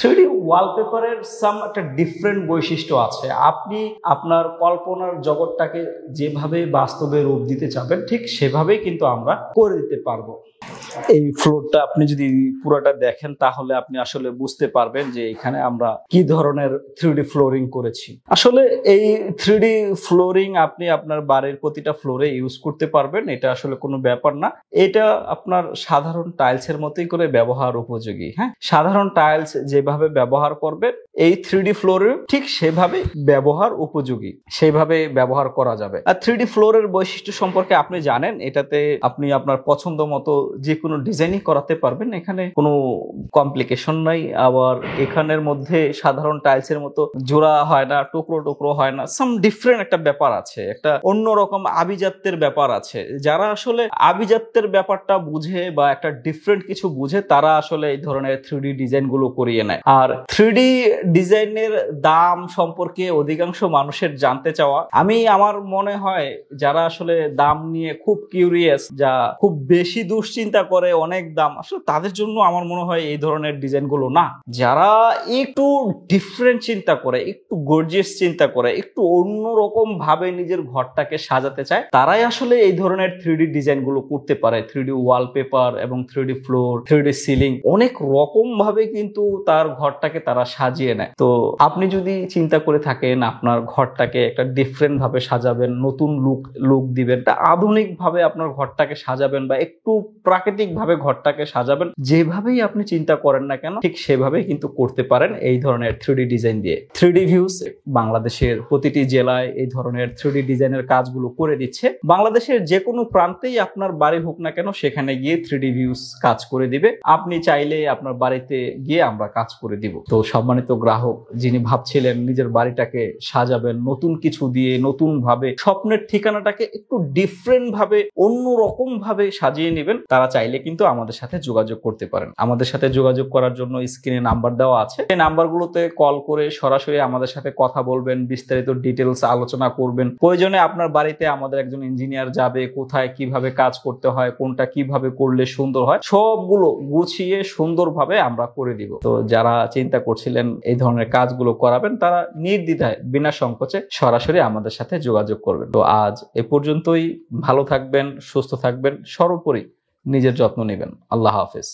3D ওয়ালপেপারের একটা different বৈশিষ্ট্য আছে। আপনি আপনার কল্পনার জগৎটাকে যেভাবে বাস্তবে রূপ দিতে চাবেন ঠিক সেভাবেই কিন্তু আমরা করে দিতে পারবো। এই ফ্লোরটা আপনি যদি পুরোটা দেখেন তাহলে আপনি আসলে বুঝতে পারবেন যে এখানে আমরা কি ধরনের 3D ফ্লোরিং করেছি। আসলে এই 3D ফ্লোরিং আপনি আপনার বাড়ির প্রতিটা ফ্লোরে ইউজ করতে পারবেন, এটা আসলে কোনো ব্যাপার না। এটা আপনার সাধারণ টাইলসের মতোই করে ব্যবহার উপযোগী। হ্যাঁ, সাধারণ টাইলস যেভাবে ব্যবহার করবেন এই 3D ফ্লোরে ঠিক সেভাবে ব্যবহার উপযোগী, সেভাবে ব্যবহার করা যাবে। আর 3D ফ্লোরের বৈশিষ্ট্য সম্পর্কে আপনি জানেন, এটাতে আপনি আপনার পছন্দ মতো যে কোনো ডিজাইনই করাতে পারবেন, এখানে কোনো কমপ্লিকেশন নাই। আবার এখানের মধ্যে সাধারণ টাইলসের মতো জোড়া হয় না, টুকরো টুকরো হয় না, সাম ডিফারেন্ট একটা ব্যাপার আছে, একটা অন্যরকম আভিজাত্যের ব্যাপার আছে। যারা আসলে আভিজাত্যের ব্যাপারটা বুঝে বা একটা ডিফারেন্ট কিছু বুঝে তারা আসলে এই ধরনের 3D ডিজাইন গুলো করিয়ে নেয়। আর 3D ডিজাইনের দাম সম্পর্কে অধিকাংশ মানুষের জানতে চাওয়া, আমার মনে হয় যারা আসলে দাম নিয়ে খুব কিউরিয়াস, যা খুব বেশি দুশ্চিন্তা করে অনেক দাম, আসলে তাদের জন্য আমার মনে হয় এই ধরনের ডিজাইন গুলো না। যারা একটু ডিফারেন্ট চিন্তা করে, একটু গর্জিয়াস চিন্তা করে, একটু অন্যরকম ভাবে নিজের ঘরটাকে সাজাতে চায়, তারাই আসলে এই ধরনের 3D ডিজাইন গুলো করতে পারে। 3D ওয়ালপেপার এবং 3D ফ্লোর, 3D সিলিং, অনেক রকম ভাবে কিন্তু তার ঘরটাকে তারা সাজিয়ে নেয়। তো আপনি যদি চিন্তা করে থাকেন আপনার ঘরটাকে একটা ডিফারেন্ট ভাবে সাজাবেন, নতুন লুক দিবেন, আধুনিক ভাবে আপনার ঘরটাকে সাজাবেন বা একটু প্রাকৃতিক ভাবে ঘরটাকে সাজাবেন, যেভাবেই আপনি চিন্তা করেন না কেন ঠিক সেভাবেই কিন্তু করতে পারেন এই ধরনের 3D ডিজাইন দিয়ে। 3D ভিউজ বাংলাদেশের প্রতিটি জেলায় এই ধরনের 3D ডিজাইনের কাজগুলো করে দিচ্ছে। বাংলাদেশের যে কোনো প্রান্তেই আপনার বাড়ি হোক না কেন সেখানে গিয়ে 3D ভিউজ কাজ করে দিবে। আপনি চাইলে আপনার বাড়িতে গিয়ে আমরা কাজ করে দিব। তো সম্মানিত গ্রাহক, যিনি ভাবছিলেন নিজের বাড়িটাকে সাজাবেন নতুন কিছু দিয়ে, নতুন ভাবে স্বপ্নের ঠিকানাটাকে একটু ডিফারেন্ট ভাবে অন্যরকম ভাবে সাজিয়ে নেবেন, তারা চাইলে কিন্তু আমাদের সাথে যোগাযোগ করতে পারেন। আমাদের সাথে যোগাযোগ করার জন্য স্ক্রিনে নাম্বার দেওয়া আছে, এই নাম্বারগুলোতে কল করে সরাসরি আমাদের সাথে কথা বলবেন, বিস্তারিত ডিটেলস আলোচনা করবেন। প্রয়োজনে আপনার বাড়িতে আমাদের একজন ইঞ্জিনিয়ার যাবে, কোথায় কিভাবে কাজ করতে হয়, কোনটা কিভাবে করলে সুন্দর হয়, সবগুলো গুছিয়ে সুন্দরভাবে আমরা করে দিব। তো যারা চিন্তা করছিলেন এই ধরনের কাজগুলো করাবেন, তারা নির্দ্বিধায় বিনা সংকোচে সরাসরি আমাদের সাথে যোগাযোগ করবেন। তো আজ এ পর্যন্তই। ভালো থাকবেন, সুস্থ থাকবেন, সর্বোপরি নিজের যত্ন নেবেন। আল্লাহ হাফেজ।